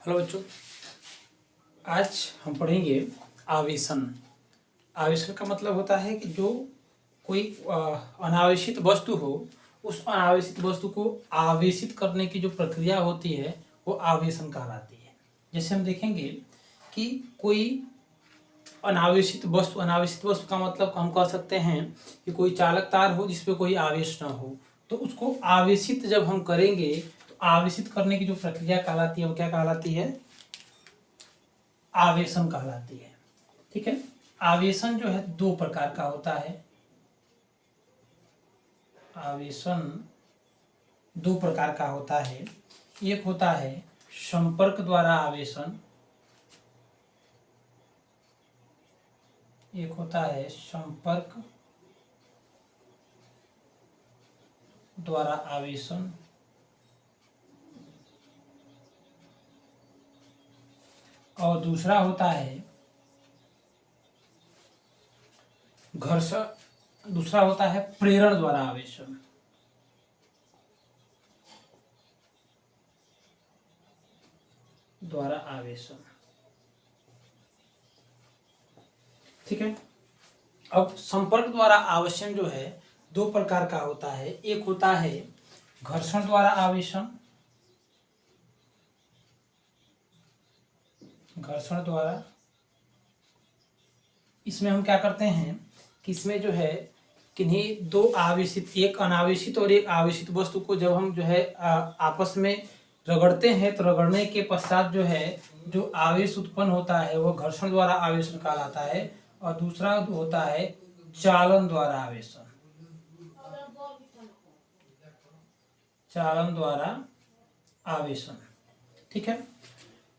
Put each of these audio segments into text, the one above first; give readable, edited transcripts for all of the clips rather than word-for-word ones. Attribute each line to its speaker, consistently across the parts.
Speaker 1: Hello बच्चों, आज हम पढ़ेंगे आवेशन। आवेशन का मतलब होता है कि जो कोई अनावेशित वस्तु हो, उस अनावेशित वस्तु को आवेशित करने की जो प्रक्रिया होती है वो आवेशन कहलाती है। जैसे हम देखेंगे कि कोई अनावेशित वस्तु का मतलब हम कह सकते हैं कि कोई चालक तार हो जिसपे कोई आवेश न हो, तो उसको आवेशित जब हम करेंगे तो आवेशित करने की जो प्रक्रिया कहलाती है वो क्या कहलाती है? आवेशन कहलाती है। ठीक है। आवेशन जो है दो प्रकार का होता है। आवेशन दो प्रकार का होता है। एक होता है संपर्क द्वारा आवेशन, एक होता है संपर्क द्वारा आवेशन, और दूसरा होता है घर्षण, दूसरा होता है प्रेरण द्वारा आवेशन। द्वारा आवेशन। ठीक है। अब संपर्क द्वारा आवेशन जो है दो प्रकार का होता है। एक होता है घर्षण द्वारा आवेशन, घर्षण द्वारा, इसमें हम क्या करते हैं कि इसमें जो है किन्हीं दो आवेशित, एक अनावेशित और एक आवेशित वस्तु को जब हम जो है आपस में रगड़ते हैं तो रगड़ने के पश्चात जो है जो आवेश उत्पन्न होता है वो घर्षण द्वारा आवेशन कहलाता है, और दूसरा होता है चालन द्वारा आवेशन। चालन द्वारा आवेशन। ठीक है।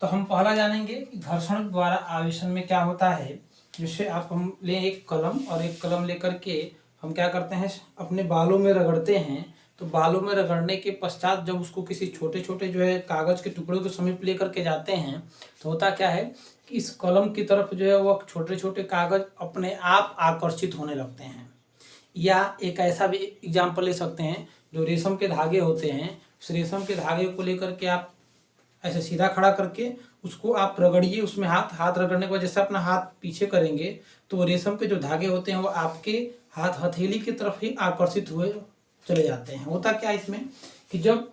Speaker 1: तो हम पहला जानेंगे कि घर्षण द्वारा आवेशन में क्या होता है। जैसे आप हम ले एक कलम, और एक कलम लेकर के हम क्या करते हैं अपने बालों में रगड़ते हैं, तो बालों में रगड़ने के पश्चात जब उसको किसी छोटे छोटे जो है कागज के टुकड़ों के समीप लेकर के जाते हैं तो होता क्या है कि इस कलम की तरफ जो है वह छोटे छोटे कागज अपने आप आकर्षित होने लगते हैं। या एक ऐसा भी एग्जाम्पल ले सकते हैं, जो रेशम के धागे होते हैं, उस रेशम के धागे को लेकर के आप ऐसे सीधा खड़ा करके उसको आप रगड़िए, उसमें हाथ रगड़ने के बाद जैसे अपना हाथ पीछे करेंगे तो रेशम के जो धागे होते हैं वो आपके हाथ हथेली की तरफ ही आकर्षित हुए चले जाते हैं। होता क्या इसमें कि जब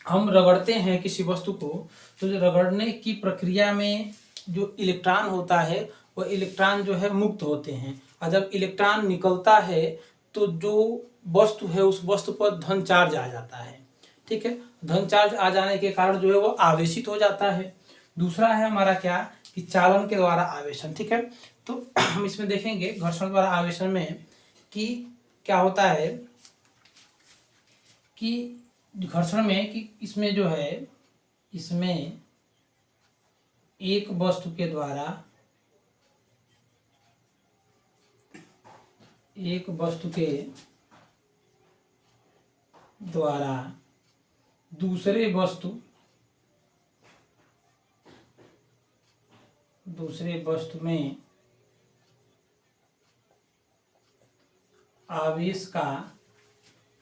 Speaker 1: हम रगड़ते हैं किसी वस्तु को, तो जो रगड़ने की प्रक्रिया में जो इलेक्ट्रॉन होता है वो इलेक्ट्रॉन जो है मुक्त होते हैं, और जब इलेक्ट्रॉन निकलता है तो जो वस्तु है उस वस्तु पर धन चार्ज आ जाता है। ठीक है। धन चार्ज आ जाने के कारण जो है वो आवेशित हो जाता है। दूसरा है हमारा क्या कि चालन के द्वारा आवेशन। ठीक है। तो हम इसमें देखेंगे घर्षण द्वारा आवेशन में कि क्या होता है कि घर्षण में कि इसमें जो है इसमें एक वस्तु के द्वारा, एक वस्तु के द्वारा दूसरे वस्तु में आवेश का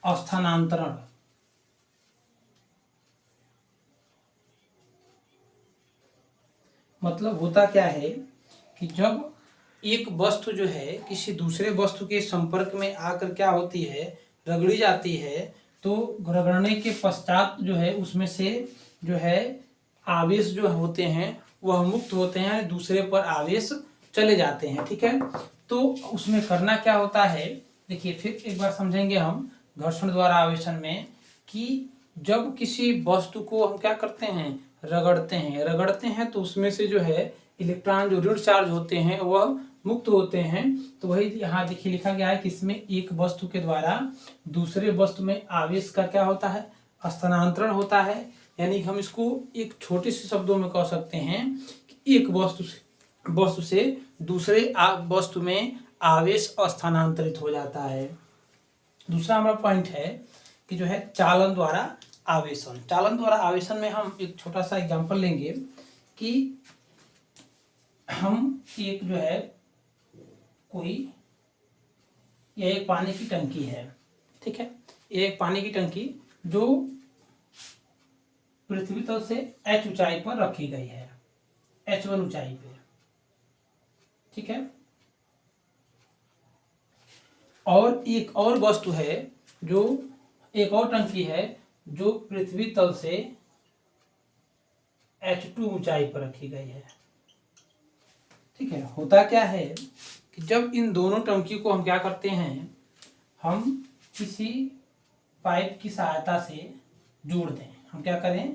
Speaker 1: स्थानांतरण, मतलब होता क्या है कि जब एक वस्तु जो है किसी दूसरे वस्तु के संपर्क में आकर क्या होती है, रगड़ी जाती है, तो रगड़ने के पश्चात जो है उसमें से जो है आवेश जो होते हैं वह मुक्त होते हैं, दूसरे पर आवेश चले जाते हैं। ठीक है। तो उसमें करना क्या होता है, देखिए फिर एक बार समझेंगे हम घर्षण द्वारा आवेशन में कि जब किसी वस्तु को हम क्या करते हैं रगड़ते हैं तो उसमें से जो है इलेक्ट्रॉन जो ऋण चार्ज होते हैं वह मुक्त होते हैं। तो वही यहाँ देखिए लिखा गया है कि इसमें एक वस्तु के द्वारा दूसरे वस्तु में आवेश का क्या होता है, स्थानांतरण होता है। यानी हम इसको एक छोटे से शब्दों में कह सकते हैं कि एक वस्तु से दूसरे वस्तु में आवेश स्थानांतरित हो जाता है। दूसरा हमारा पॉइंट है कि जो है चालन द्वारा आवेशन। चालन द्वारा आवेशन में हम एक छोटा सा एग्जांपल लेंगे कि हम एक जो है कोई, यह एक पानी की टंकी है। ठीक है। एक पानी की टंकी जो पृथ्वी तल से h ऊंचाई पर रखी गई है, h1 ऊंचाई पे। ठीक है। और एक और वस्तु है, जो एक और टंकी है जो पृथ्वी तल से h2 ऊंचाई पर रखी गई है। ठीक है। होता क्या है कि जब इन दोनों टंकी को हम क्या करते हैं, हम किसी पाइप की सहायता से जोड़ दें। हम क्या करें,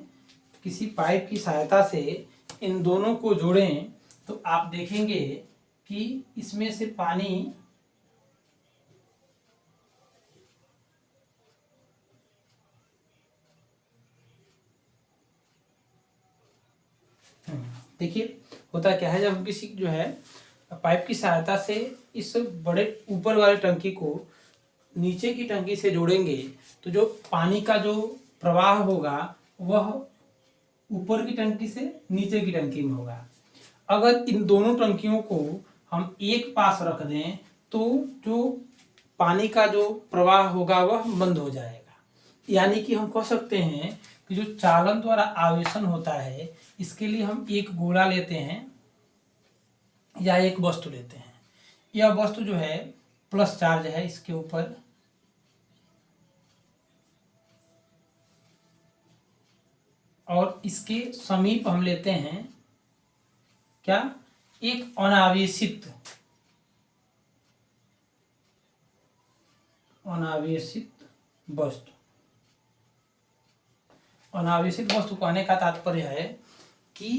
Speaker 1: किसी पाइप की सहायता से इन दोनों को जोड़ें, तो आप देखेंगे कि इसमें से पानी देखिए होता क्या है, जब हम किसी जो है पाइप की सहायता से इस बड़े ऊपर वाले टंकी को नीचे की टंकी से जोड़ेंगे, तो जो पानी का जो प्रवाह होगा वह ऊपर की टंकी से नीचे की टंकी में होगा। अगर इन दोनों टंकियों को हम एक पास रख दें तो जो पानी का जो प्रवाह होगा वह बंद हो जाएगा। यानी कि हम कह सकते हैं कि जो चालन द्वारा आवेशन होता है, इसके लिए हम एक गोला लेते हैं या एक वस्तु लेते हैं। यह वस्तु जो है प्लस चार्ज है इसके ऊपर, और इसके समीप हम लेते हैं क्या, एक अनावेशित वस्तु। अनावेशित वस्तु कहने का तात्पर्य है कि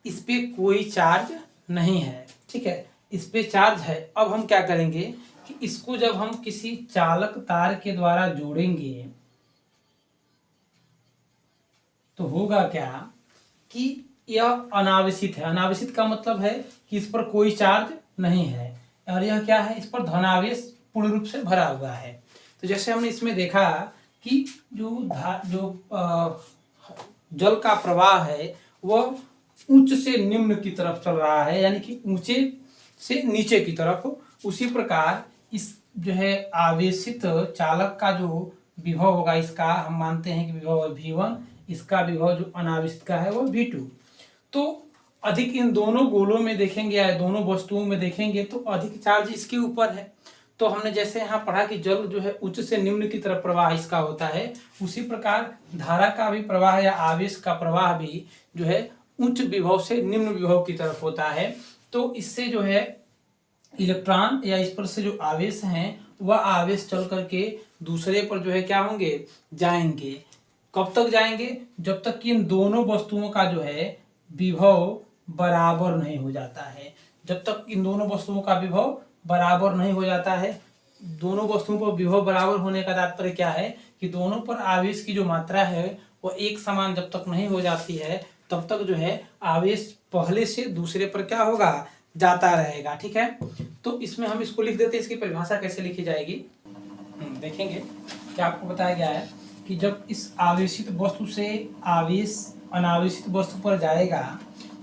Speaker 1: इस पे कोई चार्ज नहीं है। ठीक है, इस पे चार्ज है। अब हम क्या करेंगे कि इसको जब हम किसी चालक तार के द्वारा जोड़ेंगे तो होगा क्या कि यह अनावेशित है। अनावेशित का मतलब है कि इस पर कोई चार्ज नहीं है, और यह क्या है, इस पर धनावेश पूर्ण रूप से भरा हुआ है। तो जैसे हमने इसमें देखा कि जो जल का प्रवाह है वह उच्च से निम्न की तरफ चल रहा है, यानी कि ऊंचे से नीचे की तरफ। उसी प्रकार इस जो है आवेशित चालक का जो विभव होगा, इसका हम मानते हैं कि विभव है V1, इसका विभव जो अनावेशित का है वो V2। तो अधिक इन दोनों गोलों में देखेंगे या दोनों वस्तुओं में देखेंगे तो अधिक चार्ज इसके ऊपर है। तो हमने जैसे यहाँ पढ़ा कि जल जो है उच्च से निम्न की तरफ प्रवाह इसका होता है, उसी प्रकार धारा का भी प्रवाह या आवेश का प्रवाह भी जो है उच्च विभव से निम्न विभव की तरफ होता है। तो इससे जो है इलेक्ट्रॉन या इस पर से जो आवेश हैं वह आवेश चल करके दूसरे पर जो है क्या होंगे, जाएंगे। कब तक जाएंगे, जब तक कि इन दोनों वस्तुओं का जो है विभव बराबर नहीं हो जाता है। जब तक इन दोनों वस्तुओं का विभव बराबर नहीं हो जाता है, दोनों वस्तुओं पर विभव बराबर होने का तात्पर्य क्या है कि दोनों पर आवेश की जो मात्रा है वो एक समान जब तक नहीं हो जाती है तब तक जो है आवेश पहले से दूसरे पर क्या होगा, जाता रहेगा। ठीक है, तो इसमें हम इसको लिख देते हैं। इसकी परिभाषा कैसे लिखी जाएगी देखेंगे। क्या आपको बताया गया है कि जब इस आवेशित वस्तु से आवेश अनावेशित वस्तु पर जाएगा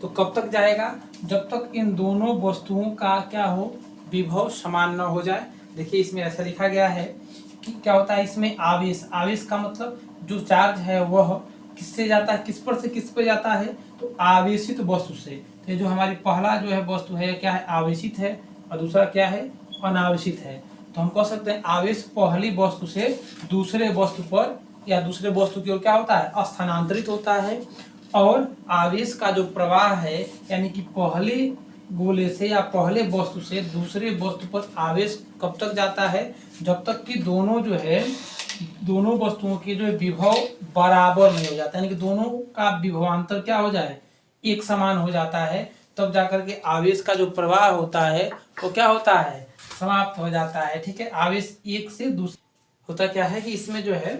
Speaker 1: तो कब तक जाएगा, जब तक इन दोनों वस्तुओं का क्या हो, विभव समान न हो जाए। देखिए इसमें ऐसा लिखा गया है कि क्या होता है इसमें आवेश, आवेश का मतलब जो चार्ज है वह किससे जाता है, किस पर से किस पर जाता है, तो आवेशित वस्तु से। तो जो हमारी पहला जो है वस्तु है क्या है, आवेशित है, और दूसरा क्या है, अनावेशित है। तो हम कह सकते हैं आवेश पहली वस्तु से दूसरे वस्तु पर या दूसरे वस्तु की ओर क्या होता है, स्थानांतरित होता है। और आवेश का जो प्रवाह है यानी कि पहले गोले से या पहले वस्तु से दूसरे वस्तु पर आवेश कब तक जाता है, जब तक कि दोनों जो है दोनों वस्तुओं के जो विभव बराबर नहीं हो जाता, यानी कि दोनों का विभवांतर क्या हो जाए, एक समान हो जाता है। तब जाकर के आवेश का जो प्रवाह होता है वो क्या होता है, समाप्त हो जाता है। ठीक है, आवेश एक से दूसरे होता क्या है कि इसमें जो है,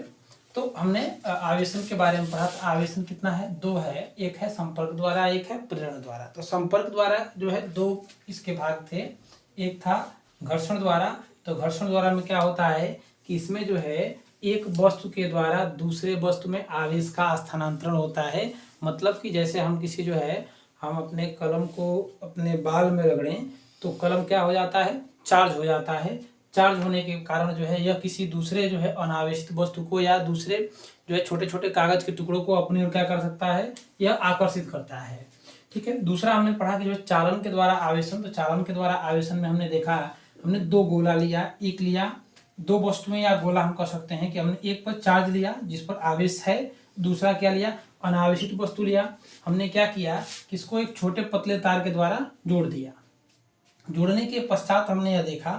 Speaker 1: तो हमने आवेशन के बारे में पढ़ा। आवेशन कितना है, दो है, एक है संपर्क द्वारा, एक है प्रेरण द्वारा। तो संपर्क द्वारा जो है दो इसके भाग थे, एक था घर्षण द्वारा। तो घर्षण द्वारा में क्या होता है कि इसमें जो है एक वस्तु के द्वारा दूसरे वस्तु में आवेश का स्थानांतरण होता है। मतलब कि जैसे हम किसी जो है हम अपने कलम को अपने बाल में रगड़ें तो कलम क्या हो जाता है, चार्ज हो जाता है। चार्ज होने के कारण जो है यह किसी दूसरे जो है अनावेशित वस्तु को या दूसरे जो है छोटे छोटे कागज के टुकड़ों को अपनी ओर क्या कर सकता है, यह आकर्षित करता है। ठीक है। दूसरा हमने पढ़ा कि जो चालन के द्वारा आवेशन, तो चालन के द्वारा आवेशन में हमने देखा, हमने दो गोला लिया, एक लिया, दो वस्तुएं या गोला हम कह सकते हैं कि हमने एक पर चार्ज लिया जिस पर आवेश है, दूसरा क्या लिया, अनावेशित वस्तु लिया। हमने क्या किया कि इसको एक छोटे पतले तार के द्वारा जोड़ दिया। जोड़ने के पश्चात हमने यह देखा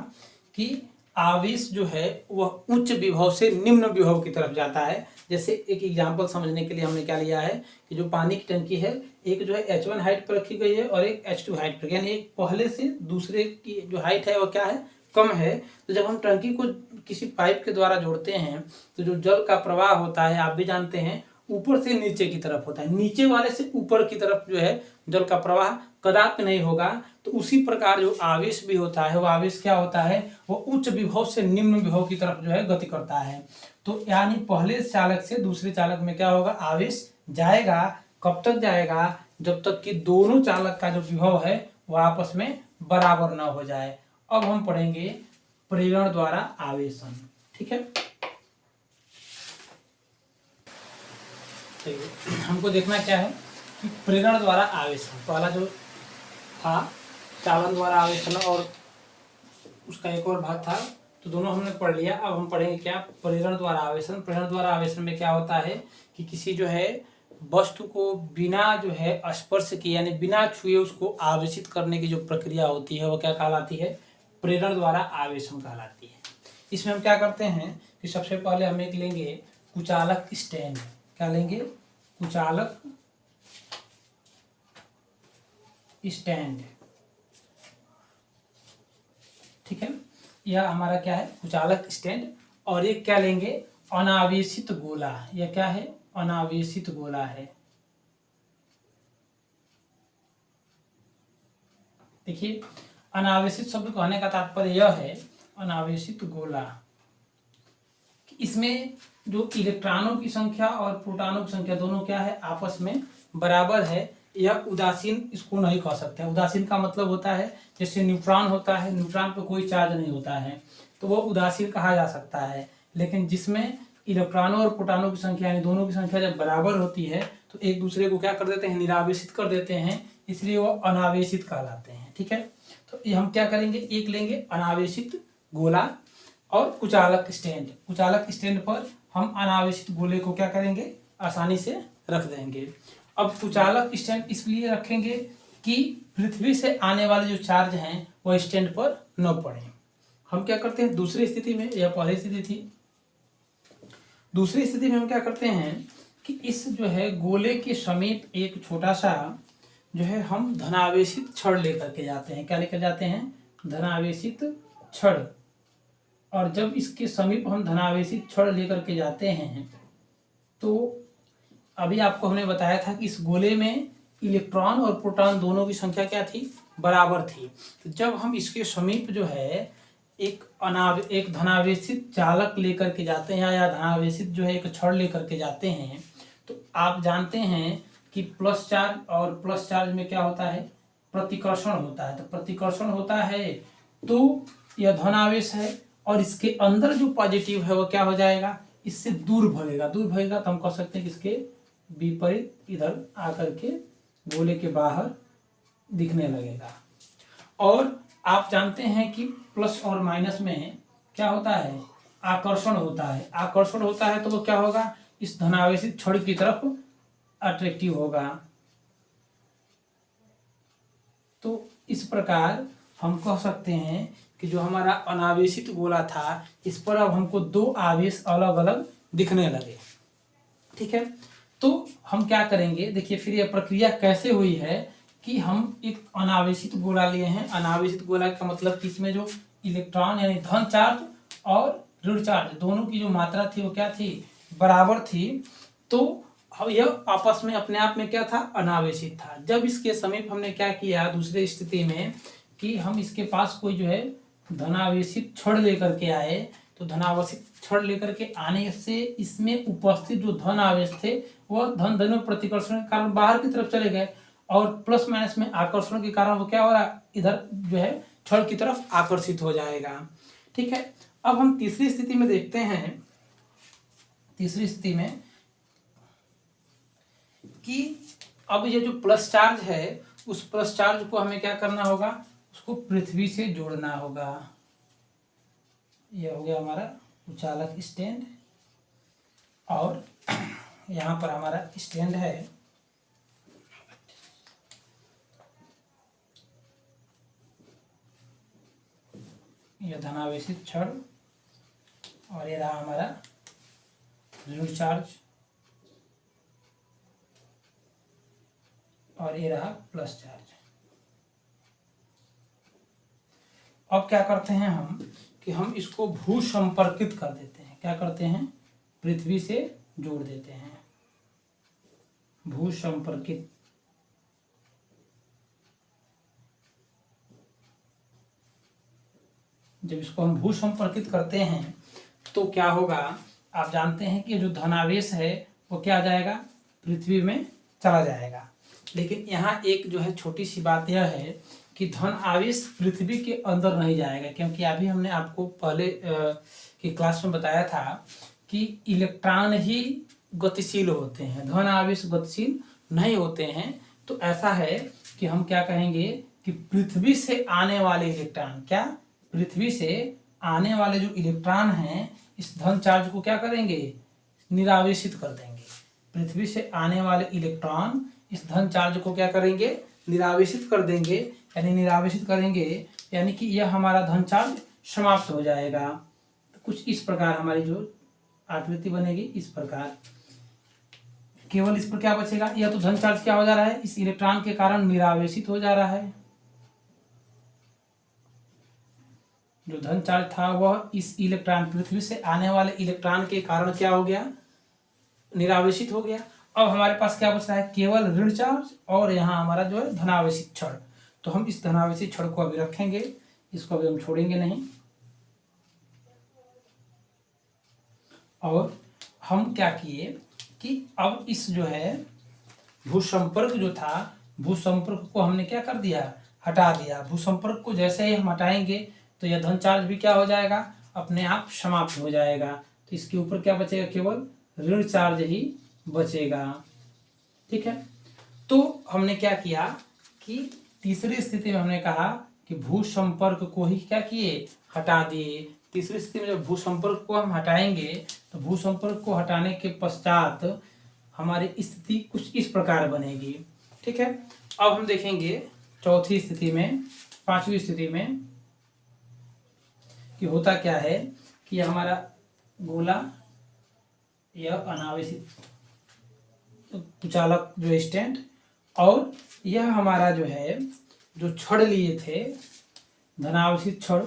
Speaker 1: कि आवेश जो है वह उच्च विभव से निम्न विभव की तरफ जाता है। जैसे एक एग्जांपल समझने के लिए हमने क्या लिया है कि जो पानी की टंकी है, एक जो है H1 हाइट पर रखी गई है और एक H2 हाइट पर, यानी एक पहले से दूसरे की जो हाइट है वो क्या है, कम है। तो जब हम टंकी को किसी पाइप के द्वारा जोड़ते हैं तो जो जल का प्रवाह होता है, आप भी जानते हैं, ऊपर से नीचे की तरफ होता है, नीचे वाले से ऊपर की तरफ जो है जल का प्रवाह कदापि नहीं होगा। तो उसी प्रकार जो आवेश भी होता है, वो आवेश क्या होता है, वो उच्च विभव से निम्न विभव की तरफ जो है गति करता है। तो यानी पहले चालक से दूसरे चालक में क्या होगा, आवेश जाएगा। कब तक जाएगा, जब तक कि दोनों चालक का जो विभव है वो आपस में बराबर न हो जाए। अब हम पढ़ेंगे प्रेरण द्वारा आवेशन। ठीक है, हमको देखना क्या है कि प्रेरण द्वारा आवेशन, पहला जो था चालन द्वारा आवेशन और उसका एक और भाग था, तो दोनों हमने पढ़ लिया। अब हम पढ़ेंगे क्या, प्रेरण द्वारा आवेशन। प्रेरण द्वारा आवेशन में क्या होता है कि किसी जो है वस्तु को बिना जो है स्पर्श किए यानी बिना छुए उसको आवेशित करने की जो प्रक्रिया होती है वो क्या कहलाती है, प्रेरण द्वारा आवेशन कहलाती है। इसमें हम क्या करते हैं कि सबसे पहले हम एक लेंगे कुचालक स्टैंड। क्या लेंगे, कुचालक स्टैंड। ठीक है, यह हमारा क्या है, कुचालक स्टैंड। और एक क्या लेंगे, अनावेशित गोला। यह क्या है, अनावेशित गोला है। देखिए, अनावेशित शब्द कहने का तात्पर्य यह है, अनावेशित गोला, इसमें जो इलेक्ट्रॉनों की संख्या और प्रोटॉनों की संख्या दोनों क्या है, आपस में बराबर है। यह उदासीन इसको नहीं कह सकते। उदासीन का मतलब होता है जैसे न्यूट्रॉन होता है, न्यूट्रॉन पे कोई चार्ज नहीं होता है तो वो उदासीन कहा जा सकता है। लेकिन जिसमें इलेक्ट्रॉनों और प्रोटॉनों की संख्या यानी दोनों की संख्या जब बराबर होती है तो एक दूसरे को क्या कर देते हैं, निरावेशित कर देते हैं, इसलिए वो अनावेशित कहलाते हैं। ठीक है, तो ये हम क्या करेंगे, एक लेंगे अनावेशित गोला और कुचालक स्टैंड। कुचालक स्टैंड पर हम अनावेशित गोले को क्या करेंगे, आसानी से रख देंगे। अब कुचालक स्टैंड इसलिए रखेंगे कि पृथ्वी से आने वाले जो चार्ज हैं वो स्टैंड पर न पड़े। हम क्या करते हैं, दूसरी स्थिति में, यह पहली स्थिति थी, दूसरी स्थिति में हम क्या करते हैं कि इस जो है गोले के समीप एक छोटा सा जो है हम धनावेशित छड़ लेकर के जाते हैं। क्या लेकर जाते हैं, धनावेशित छड़। और जब इसके समीप हम धनावेशित छड़ लेकर के जाते हैं तो अभी आपको हमने बताया था कि इस गोले में इलेक्ट्रॉन और प्रोटॉन दोनों की संख्या क्या थी, बराबर थी। तो जब हम इसके समीप जो है एक धनावेशित चालक लेकर के जाते हैं या धनावेशित जो है एक छड़ लेकर के जाते हैं तो आप जानते हैं कि प्लस चार्ज और प्लस चार्ज में क्या होता है, प्रतिकर्षण होता है। तो प्रतिकर्षण होता है तो यह धनावेश है और इसके अंदर जो पॉजिटिव है वो क्या हो जाएगा, इससे दूर भगेगा। दूर भगेगा तो हम कह सकते हैं कि इसके विपरीत इधर आकर के गोले के बाहर दिखने लगेगा। और आप जानते हैं कि प्लस और माइनस में क्या होता है, आकर्षण होता है। आकर्षण होता है तो वो क्या होगा, इस धनावेशित छड़ की तरफ अट्रैक्टिव होगा। तो इस प्रकार हम कह सकते हैं कि जो हमारा अनावेशित गोला था इस पर अब हमको दो आवेश अलग अलग दिखने लगे। ठीक है, तो हम क्या करेंगे, देखिए फिर यह प्रक्रिया कैसे हुई है कि हम एक अनावेशित गोला लिए हैं। अनावेशित गोला का मतलब कि इसमें जो इलेक्ट्रॉन यानी धन चार्ज और ऋण चार्ज दोनों की जो मात्रा थी वो क्या थी, बराबर थी। तो यह आपस में अपने आप में क्या था, अनावेशित था। जब इसके समीप हमने क्या किया दूसरी स्थिति में कि हम इसके पास कोई जो है धनावेशित छड़ लेकर के आए, तो धनावेशित छड़ लेकर के आने से इसमें उपस्थित जो धन आवेश थे वह धन धन प्रतिकर्षण के कारण बाहर की तरफ चले गए और प्लस माइनस में आकर्षण के कारण वो क्या हो रहा है, इधर जो है छड़ की तरफ आकर्षित हो जाएगा। ठीक है। अब हम तीसरी स्थिति में देखते हैं, तीसरी स्थिति में कि अब ये जो प्लस चार्ज है उस प्लस चार्ज को हमें क्या करना होगा, उसको पृथ्वी से जोड़ना होगा। यह हो गया हमारा उचालक स्टैंड और यहाँ पर हमारा स्टैंड है। यह धनावेशित छड़ और ये रहा हमारा ऋण चार्ज और ये रहा प्लस चार्ज। अब क्या करते हैं हम कि हम इसको भू संपर्कित कर देते हैं। क्या करते हैं, पृथ्वी से जोड़ देते हैं, भू संपर्कित। जब इसको हम भू संपर्कित करते हैं तो क्या होगा, आप जानते हैं कि जो धनावेश है वो क्या आ जाएगा, पृथ्वी में चला जाएगा। लेकिन यहाँ एक जो है छोटी सी बात यह है कि धन आवेश पृथ्वी के अंदर नहीं जाएगा, क्योंकि अभी हमने आपको पहले की क्लास में बताया था कि इलेक्ट्रॉन ही गतिशील होते हैं, धन आवेश गतिशील नहीं होते हैं। तो ऐसा है कि हम क्या कहेंगे कि पृथ्वी से आने वाले इलेक्ट्रॉन, क्या पृथ्वी से आने वाले जो इलेक्ट्रॉन हैं इस धन चार्ज को क्या करेंगे, निरावेशित कर देंगे। पृथ्वी से आने वाले इलेक्ट्रॉन इस धन चार्ज को क्या करेंगे, निरावेशित कर देंगे, यानी निरावेशित करेंगे यानी कि यह हमारा धन चार्ज समाप्त हो जाएगा। तो कुछ इस प्रकार हमारी जो आकृति बनेगी, इस प्रकार केवल इस पर क्या बचेगा, यह तो धन चार्ज क्या हो जा रहा है, इस इलेक्ट्रॉन के कारण निरावेशित हो जा रहा है। जो धन चार्ज था वह इस इलेक्ट्रॉन, पृथ्वी से आने वाले इलेक्ट्रॉन के कारण क्या हो गया, निरावेशित हो गया। अब हमारे पास क्या बच रहा है, केवल ऋण चार्ज और यहाँ हमारा जो है धनावेशित छड़। तो हम इस धनावेशित छड़ को अभी रखेंगे, इसको अभी हम छोड़ेंगे नहीं। और हम क्या किए कि अब इस जो है भूसंपर्क जो था, भूसंपर्क को हमने क्या कर दिया, हटा दिया। भूसंपर्क को जैसे ही हम हटाएंगे तो यह धन चार्ज भी क्या हो जाएगा, अपने आप समाप्त हो जाएगा। तो इसके ऊपर क्या बचेगा, केवल ऋण चार्ज ही बचेगा। ठीक है। तो हमने क्या किया कि तीसरी स्थिति में हमने कहा कि भू संपर्क को ही क्या किए, हटा दिए। तीसरी स्थिति में जब भू संपर्क को हम हटाएंगे तो भू संपर्क को हटाने के पश्चात हमारी स्थिति कुछ इस प्रकार बनेगी। ठीक है। अब हम देखेंगे चौथी स्थिति में, पांचवी स्थिति में कि होता क्या है कि हमारा गोला, यह अनावेशित कुचालक जो स्टैंड, और यह हमारा जो है जो छड़ लिए थे धनावेशित छड़,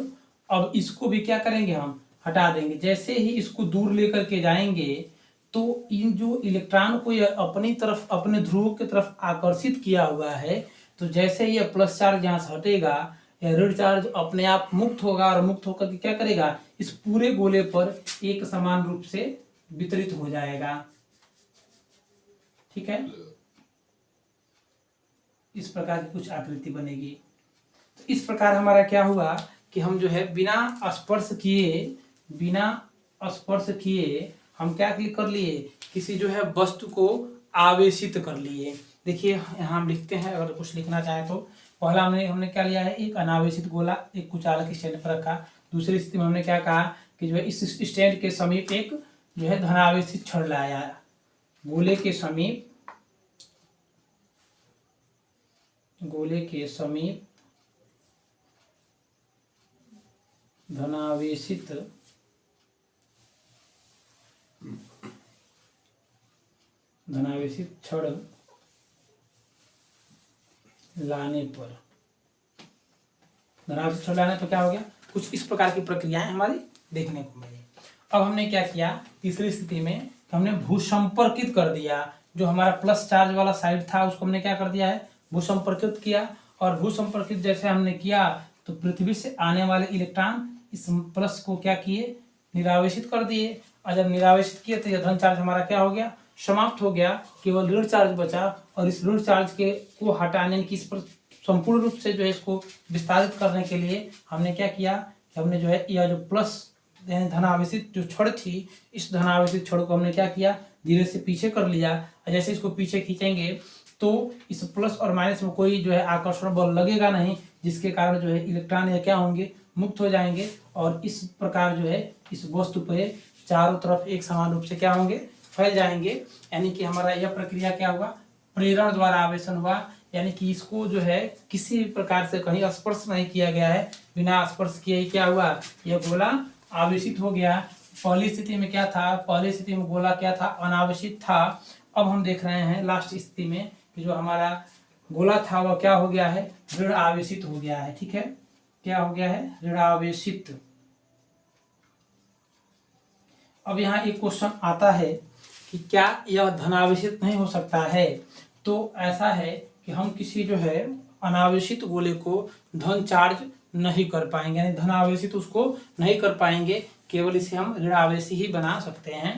Speaker 1: अब इसको भी क्या करेंगे, हम हटा देंगे। जैसे ही इसको दूर लेकर के जाएंगे तो इन जो इलेक्ट्रॉन को यह अपनी तरफ, अपने ध्रुव की तरफ आकर्षित किया हुआ है, तो जैसे ही यह प्लस चार्ज यहाँ से हटेगा, यह ऋण चार्ज अपने आप मुक्त होगा और मुक्त होकर के क्या करेगा, इस पूरे गोले पर एक समान रूप से वितरित हो जाएगा। ठीक है। इस प्रकार की कुछ आकृति बनेगी। तो इस प्रकार हमारा क्या हुआ कि हम जो है बिना स्पर्श किए हम क्या कर लिए, किसी जो है वस्तु को आवेशित कर लिए। देखिए यहाँ हम लिखते हैं, अगर कुछ लिखना चाहे तो पहला हमने क्या लिया है, एक अनावेशित गोला एक कुचालक स्टैंड पर रखा। दूसरी स्थिति में हमने क्या कहा कि जो है इस स्टैंड के समीप एक जो है धनावेशित छड़ लाया, गोले के समीप धनावेशित छड़ लाने पर, धनावेशित छड़ लाने पर क्या हो गया, कुछ इस प्रकार की प्रक्रियाएं हमारी देखने को मिली। अब हमने क्या किया, तीसरी स्थिति में हमने भूसंपर्कित कर दिया। जो हमारा प्लस चार्ज वाला साइड था उसको हमने क्या कर दिया है, भूसंपर्कित किया। और भूसंपर्कित जैसे हमने किया तो पृथ्वी से आने वाले इलेक्ट्रॉन इस प्लस को क्या किए, निरावेशित कर दिए। और जब निरावेशित किए तो यह धन चार्ज हमारा क्या हो गया, समाप्त हो गया, केवल ऋण चार्ज बचा। और इस ऋण चार्ज के को हटाने की, इस पर संपूर्ण रूप से जो है इसको विस्तारित करने के लिए हमने क्या किया हमने जो है यह जो प्लस यानी धनावेशित जो छड़ थी, इस धनावेशित छड़ को हमने क्या किया, धीरे से पीछे कर लिया। और जैसे इसको पीछे खींचेंगे तो इस प्लस और माइनस में कोई जो है आकर्षण बल लगेगा नहीं, जिसके कारण जो है इलेक्ट्रॉन या क्या होंगे, मुक्त हो जाएंगे और इस प्रकार जो है इस वस्तु पे चारों तरफ एक समान रूप से क्या होंगे, फैल जाएंगे। यानी कि हमारा यह प्रक्रिया क्या हुआ, प्रेरण द्वारा आवेशन हुआ। यानी कि इसको जो है किसी भी प्रकार से कहीं स्पर्श नहीं किया गया है, बिना स्पर्श किए ही क्या हुआ, यह गोला आवेशित हो गया। पहली स्थिति में क्या था, पहली स्थिति में गोला क्या था, अनावेशित था। अब हम देख रहे हैं लास्ट स्थिति में कि जो हमारा गोला था वह क्या हो गया है, ऋण आवेशित हो गया है। ठीक है, क्या हो गया है, ऋण आवेशित। अब यहाँ एक क्वेश्चन आता है कि क्या यह धनावेशित नहीं हो सकता है। तो ऐसा है कि हम किसी जो है अनावेशित गोले को धन चार्ज नहीं कर पाएंगे, यानी धनावेशित उसको नहीं कर पाएंगे, केवल इसे हम ऋणावेशी ही बना सकते हैं।